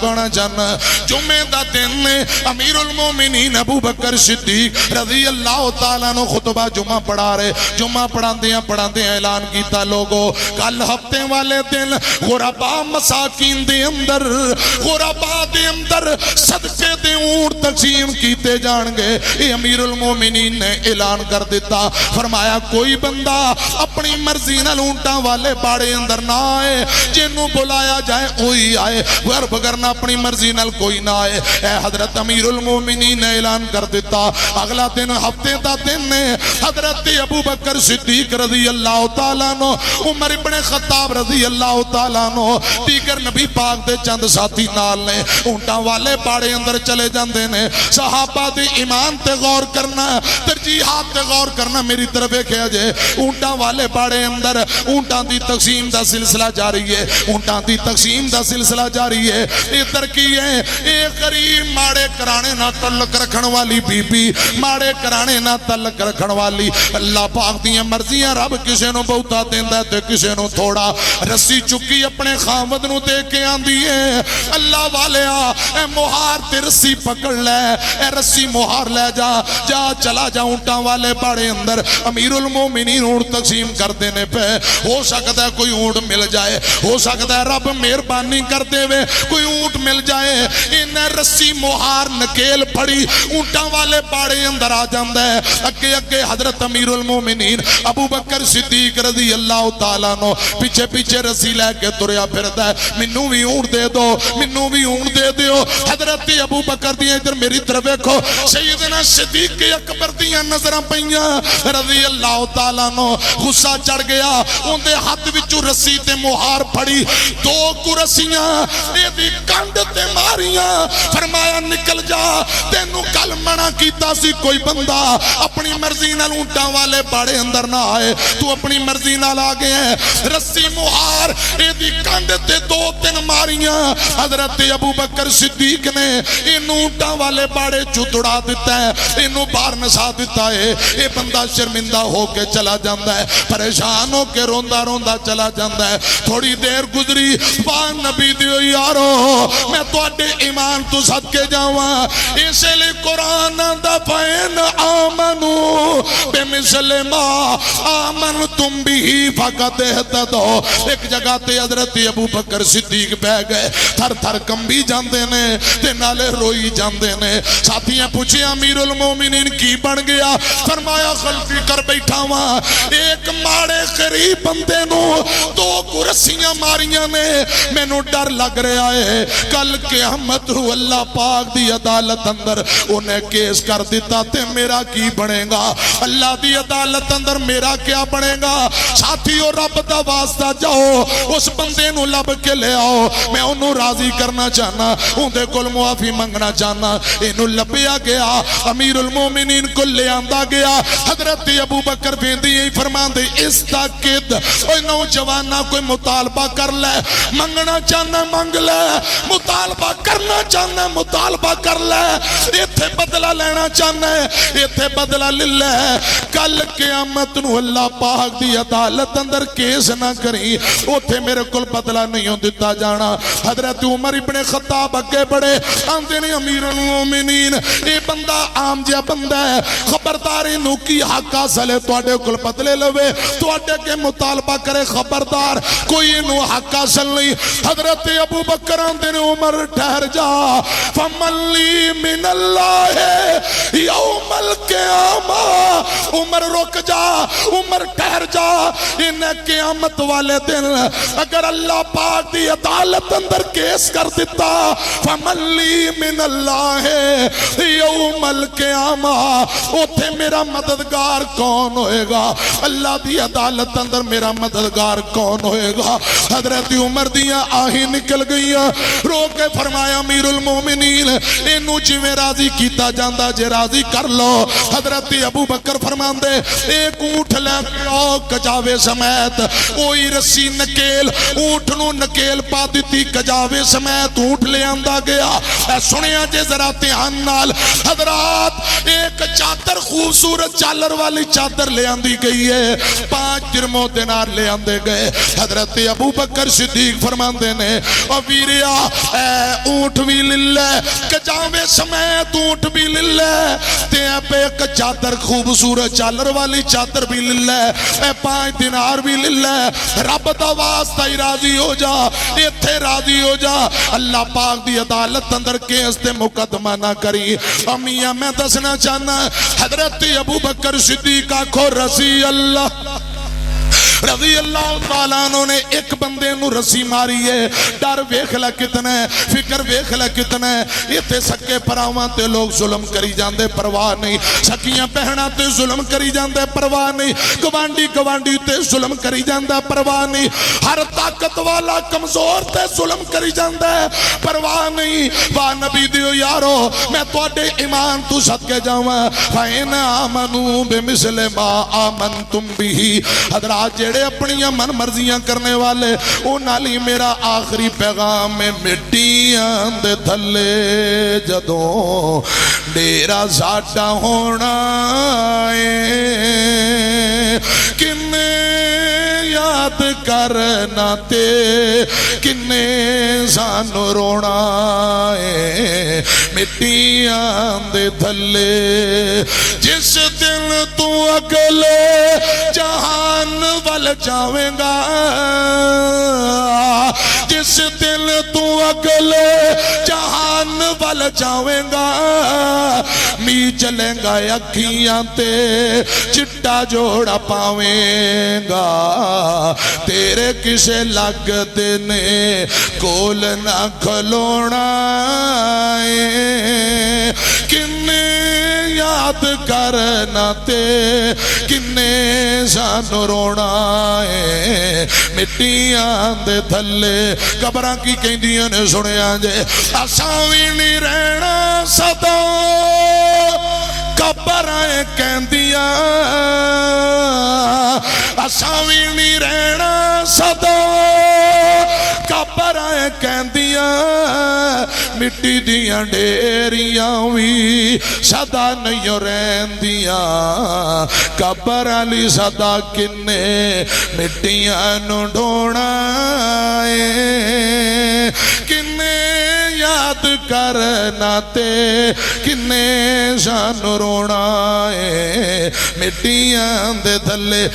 پڑھنا چاہنا جمعے دا دن نے امیر المومنین ابو بکر صدیق رضی اللہ تعالیٰ نو خطبہ جمعہ پڑھا رہے جمعہ پڑھان دیا اعلان کیتا لوگو کل ہفتے والے دن غرباء مساکین دے اندر غرباء دے اندر صدقے دے اونٹ تقسیم کیتے جان گے یہ امیر المومنین نے اعلان کر دیتا فرمایا کوئی بندہ اپنی مرضی نال اونٹاں والے باڑے اندر نہ آئے جنوں بلایا جائے وہی آئے بغیر اپنی مرضی نال کوئی نہ آئے اے حضرت امیر المومنین نے اعلان کر دیتا اگلا دن ہفتے دا دن نے حضرت ابو بکر صدیق رضی اللہ تعالیٰ نو عمر ابن خطاب رضی اللہ تعالیٰ نو دیگر نبی پاک دے چند ساتھی نال نے اونٹاں والے باڑے اندر چلے جاندے نے صحابہ دے ایمان تے غور کرنا ترجیحات تے غور کرنا میری طرف کیا جائے اونٹاں والے باڑے اندر اونٹاں دی تقسیم دا سلسلہ جاری ہے اونٹاں دی تقسیم دا سلسلہ جاری ہے ادھر کی ہے ایک غریب ماڑے کرانے نہ تعلق رکھن والی بی بی ماڑے کرانے نہ تعلق رکھن والی اللہ پاک دیاں مرضیاں رب کسے نو بہتا دیندہ تے کسے نو تھوڑا رسی چکی اپنے خامد نو دے کے آندی ہے اللہ والیا اے مہار تے رسی پکڑ لے اے رسی مہار لے جا جا چلا جا اونٹاں والے باڑے اندر امیر المومنین اونٹ تقسیم کر دینے پہ ہو سکتا ہے کوئی اونٹ مل جائے ہو سکتا ہے رب مہربانی کر دے وے کوئی اونٹ مل جائے انہیں رسی مہار نکیل پڑی اونٹاں والے باڑے اندر آ جاندہ ہے اگے اگے حضرت امیر المومنین ابو بکر صدیق رضی اللہ تعالیٰ نو پیچھے پیچھے رسی لے کے تریا پھرتا ہے منو بھی اونٹ دے دو منو بھی اونٹ دے دیو حضرت ابو بکر دیاں ادھر میری طرف دیکھو سیدنا صدیق اکبر دیاں نظرہ پئیاں رضی اللہ تعالیٰ نو غصہ چڑھ گیا ان دے ہاتھ وچوں رسی تے مہار پھڑی دو کو رسیاں دی کانڈ تے ماریاں فرمایا نکل جا تینوں کل منع کیتا سی کوئی بندہ اپنی مرضی نال اونٹاں والے باڑے اندر نہ آئے تو اپنی مرضی نال آ گئے ہیں رسی مہار دی کانڈ تے دو تین ماریاں حضرت ابو بکر صدیق نے ان اونٹاں والے باڑے چتڑا دیتا ہے انہوں باہر نسا دیتا ہے یہ بندہ شرمندہ ہو کے چلا جاندہ ہے پریشان ہو کے روندہ روندہ چلا جاندہ ہے تھوڑی دیر گزری بان نبی دیو یارو میں تو اڈے ایمان تو صدقے جاواں اسے لئے قرآن دا فین آمنو بے مثل ما آمن تم بھی فقط احتدو ایک جگہ تے حضرت ابو بکر صدیق بہ گئے تھر تھر کمبی جاندے نے تے نالے روئی جاندے نے ساتھیاں پوچھے امیر المومنین کی بن گیا فرمایا خلفی کر بیٹھا وہاں ایک ماڑے قریب بندے نو دو کو رسیاں ماریاں نے میں نو ڈر لگ رہا ہے کل قیامت رو اللہ پاک دی عدالت اندر انہیں کیس کر دیتا تے میرا کی بنے گا اللہ دی عدالت اندر میرا کیا بنے گا ساتھیو رب دا واسطہ جاؤ اس بندے نو لب کے لے آؤ میں انہوں راضی کرنا چاہنا اندے کل معافی منگنا چاہنا انہوں لبیا گیا امیر المومنین کو لے آندہ گیا حضرت ابو بکر بھیندی ہی فرمان دے اس تاکید اوہ نوجوانہ کوئی مطالبہ کر لے منگنا چاہنا منگ لے مطالبہ کرنا چاہنا مطالبہ کر لے ایتھے بدلہ لینا چاہنا ایتھے بدلہ للہ کل قیامت نو اللہ پاک دی عدالت اندر کیس نہ کریں اوتھے میرے کل بدلہ نہیں ہوں دیتا جانا حضرت عمر ابن خطاب اگے بڑے آندے نے امیر المومنین اے بندہ عام جا بندہ ہے خبرداری نو کی حق حاصل ہے توڑے کل بدلے لوے توڑے کے مطالبہ کرے خبردار کوئی نو حق حاصل نہیں حضرت ابو بکر آندے نے عمر ٹھہر جا فمن لی من اللہ یوم القیامہ عمر رک جا عمر ٹھہر جا انہیں قیامت والے دن اگر اللہ پاک دی عدالت اندر کیس کر دیتا فمن لی من اللہ یوم القیامہ اوتھے میرا مددگار کون ہوئے گا اللہ دی عدالت اندر میرا مددگار کون ہوئے گا حضرت عمر دیاں آہی نکل گئیاں رو کے فرمایا امیر المومنین انہوں جویں راضی کیتا جاندہ جے راضی کر لو حضرت ابو بکر فرمان دے ایک اونٹ لے کے آؤ کجاوے سمیت کوئی رسی نکیل اونٹ نو نکیل پا دیتی کجاوے سمیت اونٹ لے آندہ گیا اے سنیا جے ذرا تیان نال حضرات ایک چادر خوبصورت چالر والی چادر لے آندی گئی ہے 5 درہم دینار لے آندے گئے حضرت ابو بکر صدیق فرمان دے نے اور ویریا اے اٹھ بھی للہ کجاوے سمیت اٹھ بھی للہ تے پہ ایک چادر خوبصورت چالر والی چادر بھی للہ اے 5 دینار بھی للہ رب دا واسطہ ہی راضی ہو جا ایتھے راضی ہو جا اللہ پاک دی عدالت اندر کیس تے مقدمہ نہ کری امیہ میں دسنا چاہنا حضرت ابو بکر صدیق آنکھو رضی اللہ تعالیٰ عنہ نے ایک بندے نو رسی ماری ہے ڈر ویکھ لے کتنا ہے فکر ویکھ لے کتنا ہے یہ تے سکے پراواں تے لوگ ظلم کری جاندے پرواہ نہیں سکیاں بہناں تے ظلم کری جاندے پرواہ نہیں گوانڈی تے ظلم کری جاندے پرواہ نہیں ہر طاقت والا کمزور تے ظلم کری جاندے پرواہ نہیں واہ نبی دیو یارو میں توڑے ایمان تو صدقے جاواں فَإِنْ آمَنُوا بِمِثْلِ مَا آمَنْتُمْ بِهِ حضرات جڑے اپنی من مرضیاں کرنے والے او نالی میرا آخری پیغام میں مٹیاں دے تھلے جدوں ڈیرا ساڈا ہونا ہے کنے یاد کرنا تے کنے سانو رونا ہے مٹیاں دے تھلے جس دن تو اگلے جہان وال جاویں گا جس دل تو اگلے جہان وال جاویں گا می چلیں گا اکھیاں تے چٹا جوڑا پاویں گا تیرے کسے لگ دینے کول نہ کھلونا ہے کنے یاد کرنا تے کنے سانو رونا ہے مٹیاں دے تھلے قبراں کی کہندیاں نے سنیا جے اساں وی نہیں رہنا سدا قبراں کہندیاں اساں وی نہیں رہنا سدا قبراں کہندیاں مٹی دیاں ڈیریاں وی سدا نہیں رہندیاں قبر علی صدا کنے مٹیاں نو ڈھونا ہے کنے یاد کرنا تے کنے سانو رونا ہے مٹیاں دے تھلے